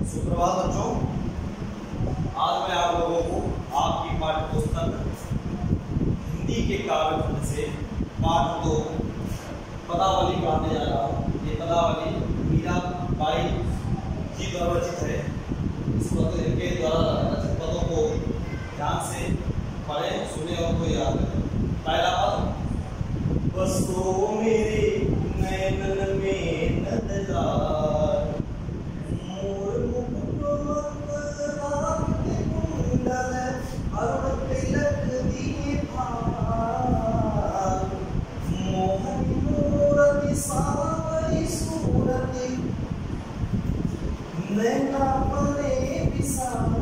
सुप्रभात बच्चों, आज मैं आप लोगों को आपकी पाठ्य पुस्तक हिंदी के काव्य खंड से पाठ 2 पदावली पढ़ाने जा रहा हूँ। ये पदावली मीराबाई जी द्वारा रचित है। इस पद इनके द्वारा रचित पदों को ध्यान से पढ़ें, सुने और को याद करें। पहला पद, बसो मेरे नैनन में नंदलाल, मोर मुकुट मकरात कुंडल, अरुण तिलक दिए भाल, मोहन मूरति सावरी सूरति, नैना बने विशाल,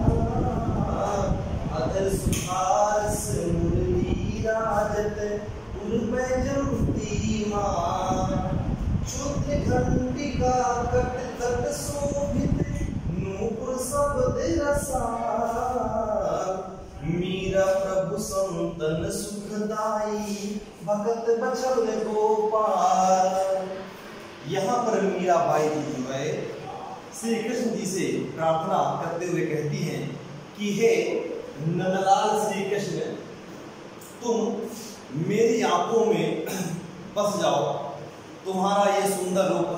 अधर सुहास मुरली राजत शुद्ध घंटिका कट तट शोभित, नूपुर शब्द रसाल, मीरा प्रभु संतन सुखदाई, भगत बचल गोपाल। यहाँ पर मीराबाई जी जो है श्री कृष्ण जी से प्रार्थना करते हुए कहती हैं कि हे नंदलाल श्री कृष्ण, तुम मेरी आंखों में बस जाओ, तुम्हारा ये सुंदर रूप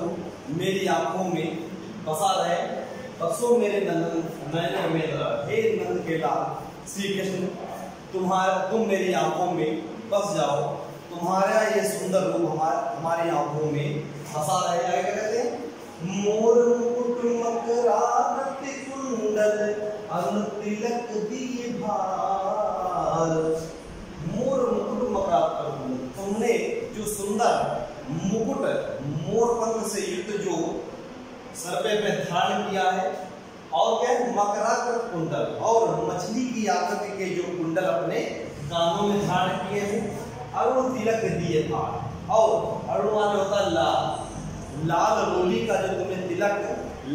मेरी आंखों में बसा रहे। बसो मेरे नयन में, हे नंद के लाल श्री कृष्ण, तुम मेरी आंखों में बस जाओ, तुम्हारा ये सुंदर रूप हमारी आंखों में बसा रहे। आगे क्या कहते हैं? मोर मुकुट मकरात कुंडल, अरुण तिलक दिए भाल, मोर मुकुट मकरात कुंडल, तुमने जो सुंदर मुकुट मोर पंख से युक्त जो सर पे धारण किया है, और क्या मकरात कुंडल, और मछली की आकृति के जो कुंडल अपने कानों में धारण किए हैं, अरुण तिलक दिए भाल, और अरुण माने होता लाल, लाल रोली का जो तुमने तिलक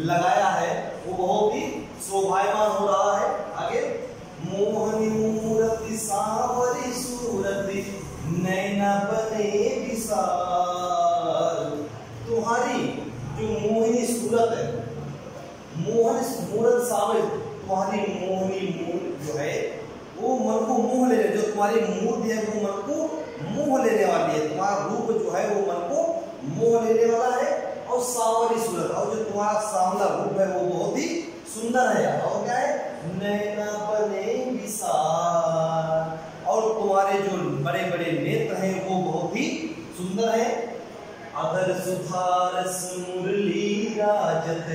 लगाया है वो बहुत ही शोभायमान हो रहा है। आगे, मोहनी मूरति सावरी सूरति, नैना बने विशाल, तुम्हारी जो मोहिनी सूरत है, मोहन मूरत सावरी, तुम्हारी मोहनी मूर्त जो है वो मन को मोह लेने, जो तुम्हारी मूर्ति है वो मन को मोह लेने वाली है, तुम्हारा रूप जो है वो मन को मोह लेने वाला है। और सावरी सूरत, और जो तुम्हारा सांवला रूप है वो बहुत ही सुंदर है। और क्या है? नैना बने विशाल, और तुम्हारे जो बड़े बड़े नेत्र हैं वो बहुत ही सुंदर है। अधर सुधारस मुरली राजत,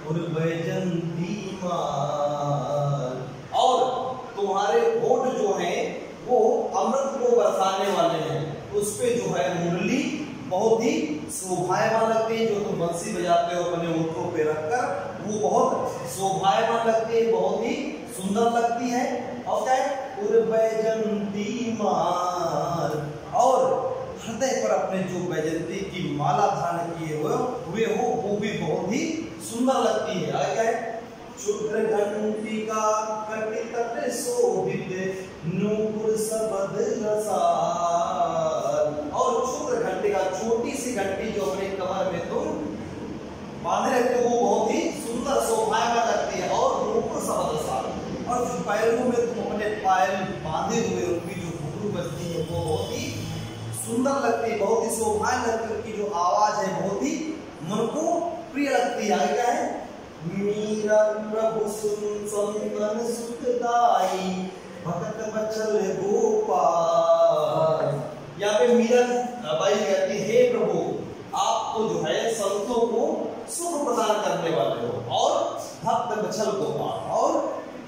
उर्वजंती माल, और तुम्हारे होठ जो हैं वो अमृत को बरसाने वाले हैं, उस पे जो है मुरली बहुत ही शोभायमान लगती है। जो तुम बंसी बजाते हो अपने होठों पे रखकर, वो बहुत शोभायमान लगती है, बहुत ही सुंदर लगती है। और क्या है? उर्वजंती माल, और हृदय पर अपने जो वैजंती की माला धारण किए हुए हो वो भी बहुत ही सुंदर लगती है। आगे क्या है? क्षुद्र घंटिका कट तट शोभित, नूपुर शब्द रसाल, और क्षुद्र घंटिका, छोटी सी घंटी जो अपने कमर में तुम बांधे रहते हो वो बहुत ही सुंदर शोभायमान लगती है। और नूपुर शब्द रसाल, और जो पैरों में तुम अपने पायल बांधे हुए उनकी जो घुंघरू बजती है वो बहुत ही सुंदर लगती है, बहुत ही शोभायमान लगती है। उनकी जो आवाज है बहुत ही मन को प्रिय लगती है। आगे क्या है? मीरा प्रभु संतन सुखदाई, भगत बचल गोपाल। यहाँ पे मीराबाई कहती है, हे प्रभु, आप तो जो है संतों को सुख प्रदान करने वाले हो, और भक्त बचल गोपाल, और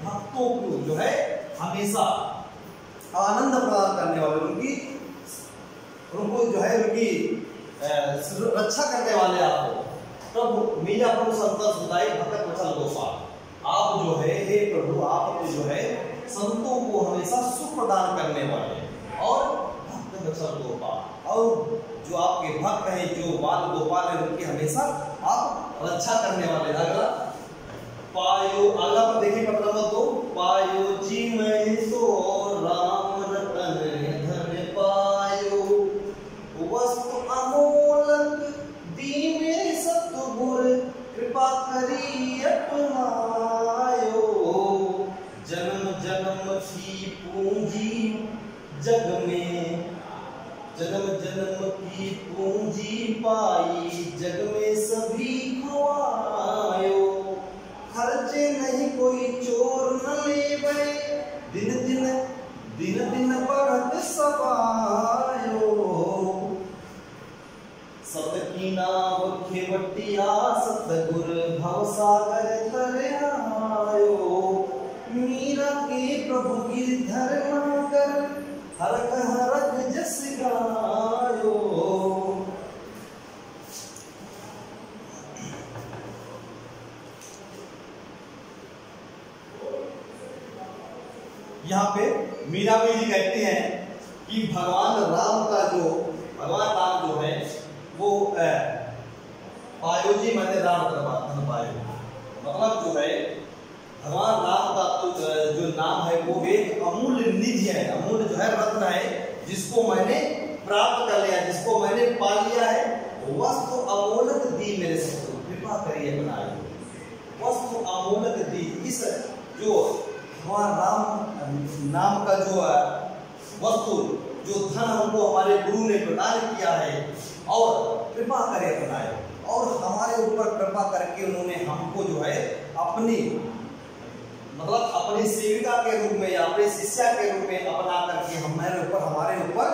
भक्तों को जो है हमेशा आनंद प्रदान करने वाले, उनको जो है उनकी रक्षा करने वाले आप हो। प्रभु मीरा प्रभु संतन सुखदाई, भगत बचल गोपाल, आप जो है हे प्रभु, आप जो है संतों को हमेशा सुख प्रदान करने वाले, और भक्त बचल गोपाल, और जो आपके भक्त हैं, जो बाल गोपाल हैं, उनकी हमेशा आप रक्षा करने वाले। अगला पायो, अगला पर देखिए पद नंबर 2, पायो जी मैं तो राम रतन धन पायो, वस्तु अमोलक दी मेरे सतगुर, कृपा करी अपनायो। जन्म जन्म की पूंजी जग में, जन्म जन्म की पूंजी पाई जग में सभी खुआयो। खर्चे नहीं कोई चोर न लेवे, दिन दिन बढ़त सवायो। सत की नाव खेवटिया सतगुर भवसागर तर आयो। मीरा के प्रभु गिरधर नागर हरक हरक जस गायो। यहाँ पे मीराबाई जी कहते हैं कि भगवान राम जो है वो पायो जी मैंने राम धन पायो। मतलब जो है भगवान राम का तो जो नाम है वो एक अमूल्य निधि है, अमूल्य जो है रत्न है, जिसको मैंने प्राप्त कर लिया, जिसको मैंने पा लिया है। वस्तु अमोलक दी मेरे सतगुरु कृपा करिए बनाए। वस्तु अमोलक दी, इस जो भगवान राम नाम का जो वस्तु जो धन हमको हमारे गुरु ने प्रदान किया है, और कृपा करे बनाए, और हमारे ऊपर कृपा करके उन्होंने हमको जो है अपनी मतलब अपनी सेविका के रूप में या अपने शिष्या के रूप में अपना करके हमारे ऊपर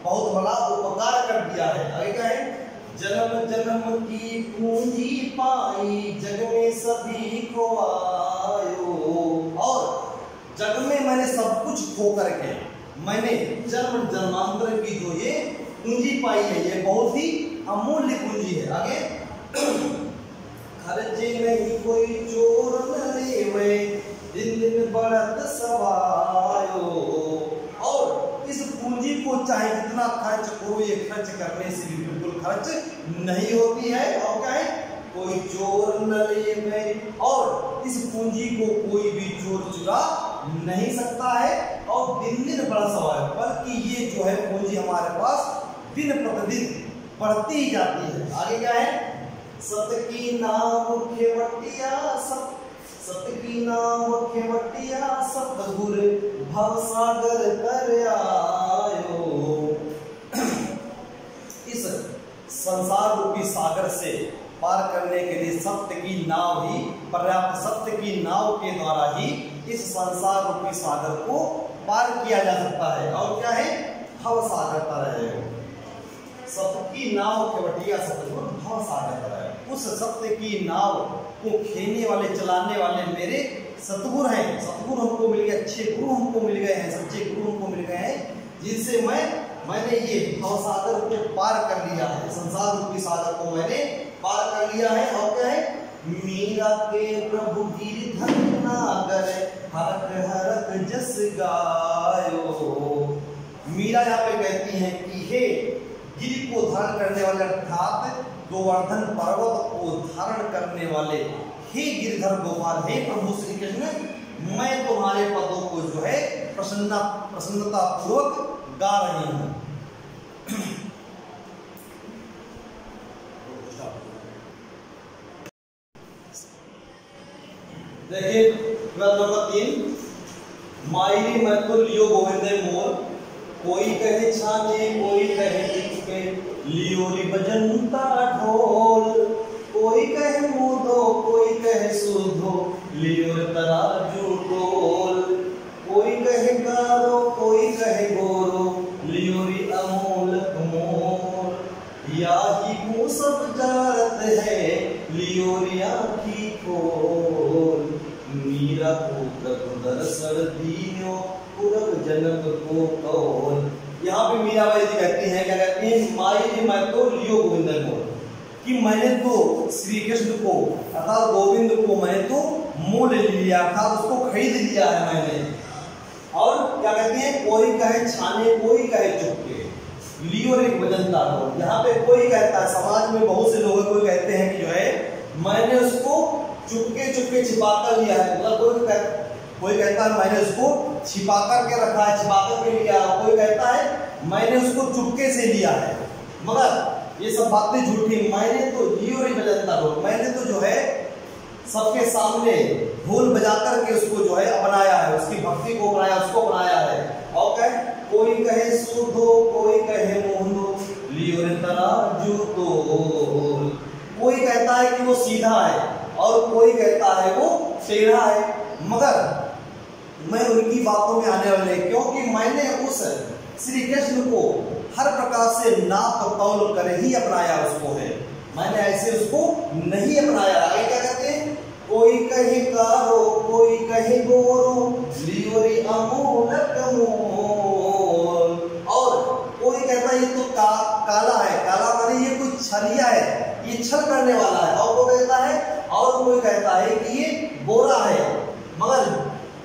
बहुत बड़ा उपकार कर दिया है। आगे क्या है? जन्म जन्म की पूंजी पाई जग में सभी को आयो। और जग में मैंने सब कुछ खो करके मैंने जन्म जन्मांतर की जो ये पूंजी पाई है, ये बहुत ही अमूल्य पूंजी है। आगे खर्चे नहीं कोई चोर न लेवे, दिन दिन बढ़त सवायो। और इस पूंजी को चाहे जितना खर्च करो, ये खर्च करने से भी बिल्कुल खर्च नहीं होती है। और क्या है? कोई चोर न लेवे, और इस पूंजी को कोई भी चोर चुरा नहीं सकता है, और दिन दिन बढ़ सवायो। बल्कि ये जो है पूंजी हमारे पास दिन प्रतिदिन बढ़ती ही जाती है। आगे क्या है? सत की नाम खेवटिया सत की नाम खेवटिया सतगुर भवसागर तर आयो। इस संसार रूपी सागर से पार करने के लिए सत्य की नाव ही पर्याप्त, सत्य की नाव के द्वारा ही इस संसार रूपी सागर को पार किया जा सकता है। और क्या है? भवसागर तर आयो। सत्य की नाव खेवटिया सतगुर भवसागर तर आयो। उस सत्य की नाव को खेलने वाले, चलाने वाले मेरे सतगुरु हैं। सतगुरु हमको मिल गए, अच्छे गुरु हमको मिल गए हैं, सच्चे गुरु हमको मिल गए हैं, जिनसे मैंने ये भवसागर को पार कर लिया है, संसार रूपी सागर को मैंने पार कर लिया है। और क्या है? मीरा के प्रभु गिरधर नागर हरक हरक जस गायो। मीरा यहाँ पे कहती हैं कि हे गिरि को धारण करने वाले, अर्थात गोवर्धन पर्वत को धारण करने वाले, हे गिरधर गोपाल, हे प्रभु श्री कृष्ण, मैं तुम्हारे पदों को जो है प्रसन्नता पूर्वक गा रही हूं। देखिए नंबर 3, मायरी मैं तो लियो गोविंदे मोर, कोई कहे छाने कोई कहे टिके, लियो री बजंता ढोल। कोई कहे मोदो कोई कहे सुधो, लियो रे तराजू टोल। कोई कहे गारो कोई कहे गोरो, लियो री अमोलक मोर। याही को सब जारत है, लियो री आँखी खोल। मीरा को प्रभु दर्शन दीनो, पूरब जन्म को कौल। यहाँ पे मीराबाई जी कहती हैं, क्या कहती हैं? माई मैं तो लियो गोविंद मोल, कि मैंने तो श्री कृष्ण को अर्थात गोविंद को मैंने तो मोल लिया, अर्थात उसको खरीद लिया है मैंने। और क्या कहती हैं? कोई कहे छाने कोई कहे चुपके, लियो रे बजंता ढोल। यहाँ पे कोई कहता है, समाज में बहुत से लोग कोई कहते हैं कि जो है मैंने उसको चुपके चुपके छिपा कर लिया है। मतलब कोई कहता है मैंने उसको छिपा कर के रखा है, छिपा कर के लिया। कोई कहता है मैंने उसको चुपके से लिया है। मगर ये सब बातें झूठी। मैंने तो लियो रे बजंता ढोल, मैंने तो जो है सबके सामने ढोल बजा करके उसको जो है अपनाया है, उसकी भक्ति को अपनाया, उसको अपनाया है। और कहे कोई कहे सूदो, कोई कहे मोहनो, लियो रे तराजू तोल। कोई कहता है कि वो सीधा है और कोई कहता है वो टेढ़ा है, मगर मैं उनकी बातों में आने वाले, क्योंकि मैंने उस श्री कृष्ण को हर प्रकार से नाप तौल कर ही अपनाया उसको है, मैंने ऐसे उसको नहीं अपनाया। आगे क्या कहते हैं, कोई कहे कारो, कोई कहे गोरो, लियो रे अमोलक मोल। और कोई कहता है ये तो काला है, काला माने ये कोई छलिया है, ये छल करने वाला है। और कोई कहता है, और कोई कहता है कि ये गोरा है, मगर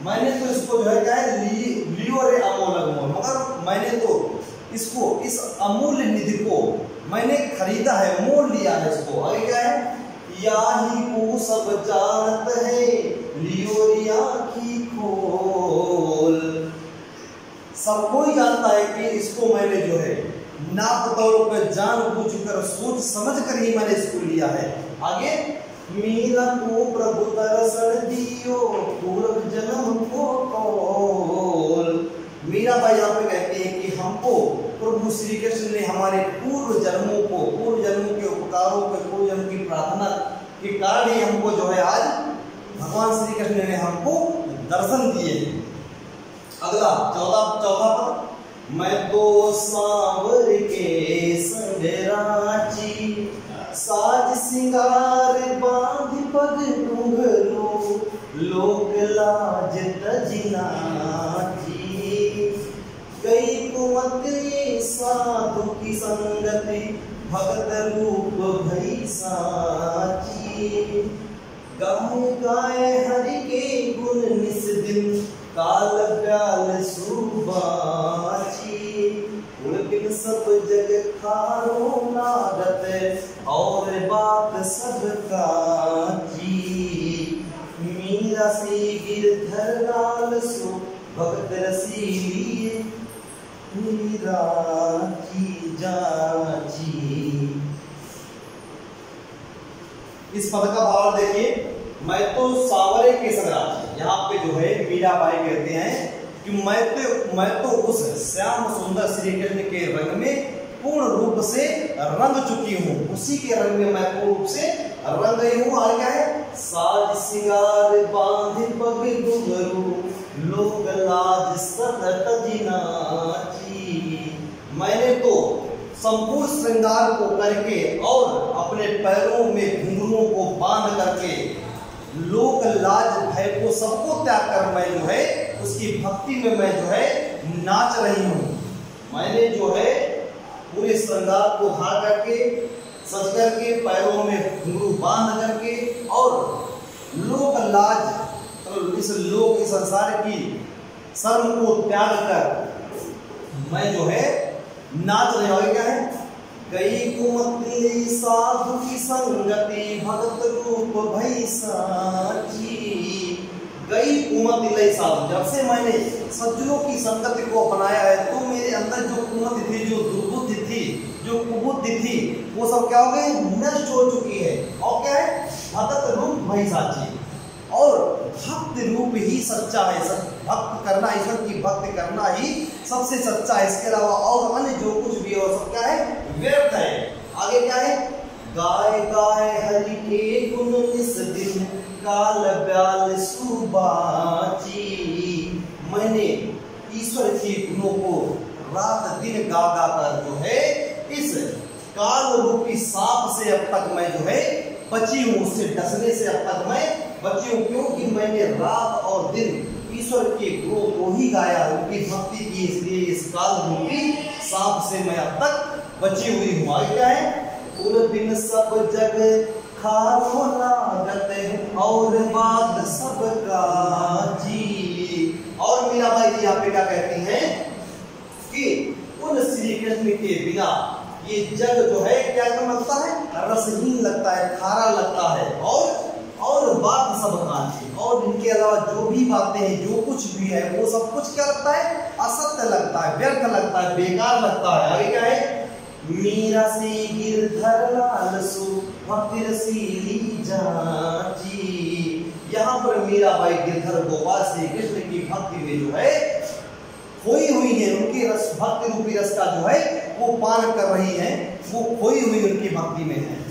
मैंने तो इसको जो है क्या है, लियो रे अमोलक मोल, मगर मैंने तो इसको, इस अमूल्य निधि को मैंने खरीदा है, मोल लिया है इसको। आगे क्या है, याही को सब जानत है, लियो रे आँखी खोल। सब कोई जानता है कि इसको मैंने जो है नाप तौल पर जानबूझ कर सोच समझ कर ही मैंने इसको लिया है। आगे, मीरा को प्रभु दर्शन दियो, पूर्व जन्म को तोल। मीरा भाई यहाँ पे कहते हैं कि हमको प्रभु श्री कृष्ण ने हमारे पूर्व जन्मों को, पूर्व जन्मों के उपकारों को, पूर्व जन्म की प्रार्थना के कारण ही हमको जो है आज भगवान श्री कृष्ण ने हमको दर्शन दिए। अगला चौथा पद, मैं तो सांवर के संग रांची, साज सिंगार बांध पग घुंघरू, लोक लाज तज नाची। गई कुमत ये साधु की संगति, भगत रूप भई साची। गाए गाए हरि के गुण निस दिन, काल ब्याल सुबाची। उड़बिन सब जग खारो लागत, और बात सब काची। मीरा से गिरधर लाल सो, भगत रसीली मीरा की जाची। इस पद का भाव देखिए, मैं तो सावरे के संग, यहाँ पे जो है मीरा बाई कहते हैं कि मैं तो उस श्याम सुंदर श्री कृष्ण के रंग में पूर्ण रूप से रंग चुकी हूँ, उसी के रंग में मैं पूर्ण रूप से रंग गई हूँ। आ गया है, साज सिंगार बांध पग घुंघरू, लोक लाज सतत नाची। मैंने तो संपूर्ण श्रृंगार को करके और अपने पैरों में घुंघरूओं को बांध करके लोक लाज भय को सबको त्याग कर मैं जो है उसकी भक्ति में मैं जो है नाच रही हूँ। मैंने जो है पूरे श्रृंगार को धार करके, सज करके, पैरों में घुंघरू बांध करके और लोक लाज, इस लोक, इस संसार की शर्म को त्याग कर मैं जो है नाच रहे हो। क्या है, गई कुमति साधु की संगति, भगत रूप भई साची। गई कुमति लई साधु, जब से मैंने सज्जनों की संगति को अपनाया है तो मेरे अंदर जो कुमति थी, जो दुर्बुद्धि थी, जो कुबुद्धि थी, वो सब क्या हो गई, नष्ट हो चुकी है। और क्या है, भगत रूप भई साची, और भक्त रूप ही सच्चा है। भक्त करना, ईश्वर की भक्ति करना ही सबसे सच्चा है, इसके अलावा और अन्य जो कुछ भी हो सब क्या है, व्यर्थ है। आगे क्या है, गाय गाय हरि के गुण निस दिन, काल ब्याल सुबाची। मैंने ईश्वर के गुणों को रात दिन गा गा कर जो है इस काल रूपी सांप से अब तक मैं जो है बची हूँ, उससे डसने से अब तक मैं बची हूँ, क्योंकि मैंने रात और दिन ईश्वर के गुणों को ही गाया, उनकी भक्ति की, इसलिए इस काल रूपी सांप से मैं अब तक बची हुई हूँ। आगे क्या है, पूरे दिन सब जग खारो लागत, और बात सब काजी। और मीराबाई जी यहाँ पे क्या कहती हैं कि उन श्री कृष्ण के बिना ये जग जो है क्या लगता है, रसहीन लगता है, खारा लगता है, और बात सब काजी। और इनके अलावा जो भी बातें हैं, जो कुछ भी है, वो सब कुछ क्या लगता है, असत्य लगता है, व्यर्थ लगता है, बेकार लगता है। आगे क्या है, मीरा से गिरधर लाल सो, भक्ति रसीली जाची। मीराबाई गिरधर गोपाल श्री कृष्ण की भक्ति में जो है खोई हुई है, उनके रस भक्ति रूपी रस का जो है वो पान कर रही है, वो खोई हुई उनकी भक्ति में है।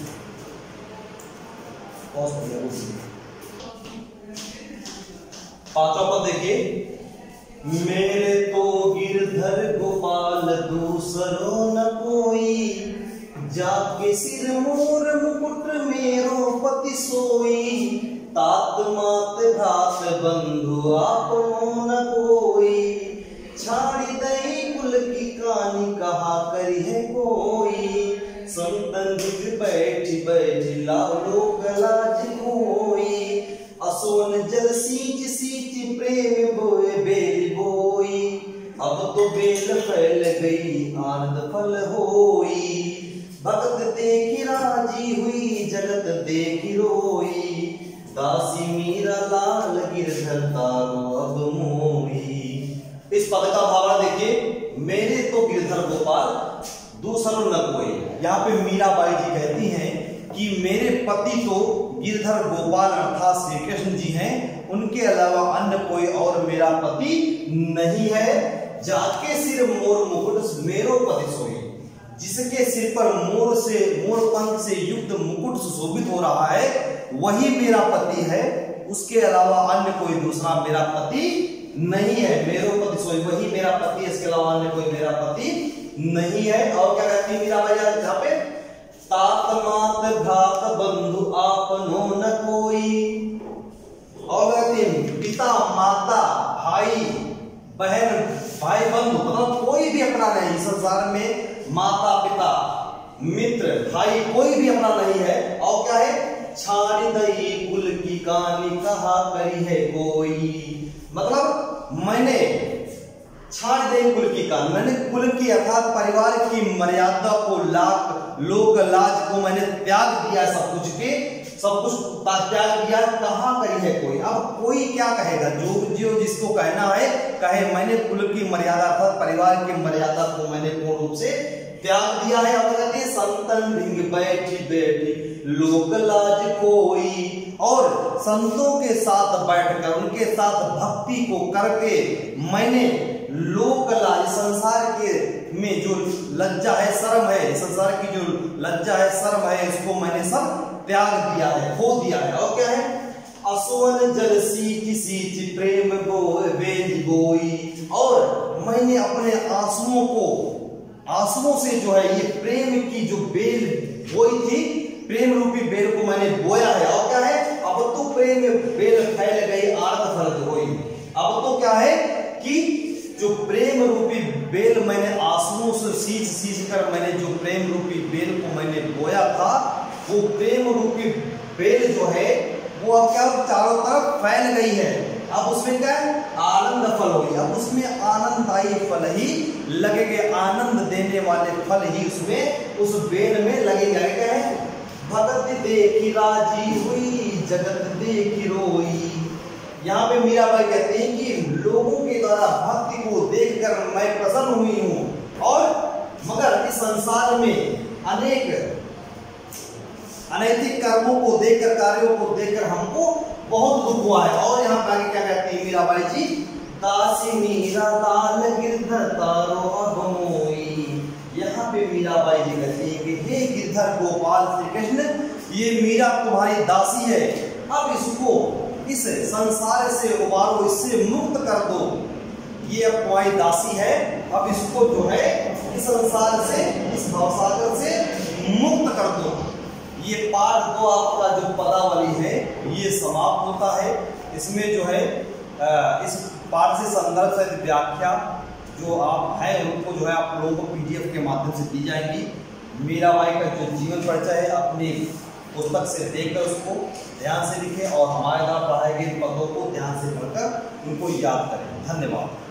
पांचवा पद देखिए, मेरे तो गिरधर गोपाल दूसरो न कोई, जाके सिर मोर मुकुट मेरो पति सोई, तात मात भ्रात बंधु आपनो न कोई, छाड़ी दई कुल की कहानी कहा करी है कोई, संतन दुख बैठी बैठी लालो लाज कोई, असोन जल सींच सींच प्रेम बोए बेल बोई, अब तो बेल फैल गई आनंद फल होई, भगत देखी राजी हुई जगत देखी रोई, दासी मीरा लाल गिरधर तारो अब मोई। इस पद का भावार्थ देखिए, मेरे तो गिरधर गोपाल दूसरा न कोई। यहाँ पे मीराबाई जी कहती हैं कि मेरे पति तो गिरधर गोपाल अर्थात श्री कृष्ण जी हैं, उनके अलावा अन्य कोई और मेरा पति नहीं है। जाके सिर मोर मुकुट मेरो पति सोई, जिसके सिर पर मोर पंख से युक्त मुकुट सुशोभित हो रहा है वही मेरा पति है, उसके अलावा अन्य कोई दूसरा मेरा पति नहीं है। मेरो पति सोई, वही मेरा पति है, इसके अलावा अन्य कोई मेरा पति नहीं है। और क्या कहती है मीराबाई यहाँ पे, तात मात भ्रात बंधु आपनो न कोई, और कहती है पिता माता भाई बहन भाई बंधु मतलब कोई भी अपना नहीं संसार में, माता पिता मित्र भाई कोई भी अपना नहीं है। और क्या है, छाड़ी दई कुल की कहानी कहा करी है कोई, मतलब मैंने छाड़ दे कुल की कहानी, मैंने कुल की अर्थात परिवार की मर्यादा को लोक लाज को मैंने त्याग दिया, सब कुछ त्याग दिया, कहा करी है कोई। अब कोई क्या कहेगा, जो जिसको कहना है कहे, मैंने कुल की मर्यादा अर्थात परिवार की मर्यादा को मैंने पूर्ण रूप से त्याग दिया है। और कहते हैं संतन भिंग बैठी बैठी लोक लाज कोई, और संतों के साथ बैठकर उनके साथ भक्ति को करके मैंने लोक लाज संसार के में जो लज्जा है शर्म है, संसार की जो लज्जा है शर्म है उसको मैंने सब त्याग दिया है, खो दिया है। और क्या है, असोन जल सींच सींच प्रेम बेल बोई, और मैंने अपने आंसुओं से जो है ये प्रेम की जो बेल बोई थी, प्रेम रूपी बेल को मैंने बोया है। और क्या है, अब तो प्रेम बेल फैल गई आनंद फल होई। अब तो क्या है कि जो प्रेम रूपी बेल मैंने आंसुओं से सींच कर मैंने जो प्रेम रूपी बेल को मैंने बोया था, वो प्रेम रूपी बेल जो है वो अब क्या चारों तरफ फैल गई है। अब उसमें क्या है, आनंद फल होगी, अब उसमें आनंददायी फल ही लगेंगे, आनंद देने वाले फल ही उसमें उस बेल में लगेंगे। क्या है, भगत देखी राजी हुई जगत देखी रोई। यहाँ पे मीराबाई कहते हैं कि लोगों के द्वारा भक्ति को देखकर मैं प्रसन्न हुई हूँ, और मगर इस संसार में अनेक अनैतिक कर्मों को देखकर, कार्यों को देखकर हमको बहुत दुख हुआ है। और यहाँ पर आगे क्या कहती है मीराबाई जी, दासी मीरा लाल गिरधर तारो अब मोई। यहाँ पे मीराबाई जी कहती है कि हे गिरधर गोपाल श्री कृष्ण, ये मीरा तुम्हारी दासी है, अब इसको इस संसार से उबारो, इससे मुक्त कर दो। ये अब तुम्हारी दासी है, अब इसको जो है इस संसार से, इस भवसागर से मुक्त कर दो। ये पाठ तो आपका जो पदावली है ये समाप्त होता है। इसमें जो है इस पाठ से संदर्भ से व्याख्या जो आप है उनको जो है आप लोगों को PDF के माध्यम से दी जाएगी। मीराबाई का जो जीवन परिचय है अपनी पुस्तक से देखकर उसको ध्यान से लिखें, और हमारे द्वारा पढ़ाए गए पदों को ध्यान से पढ़कर उनको याद करें। धन्यवाद।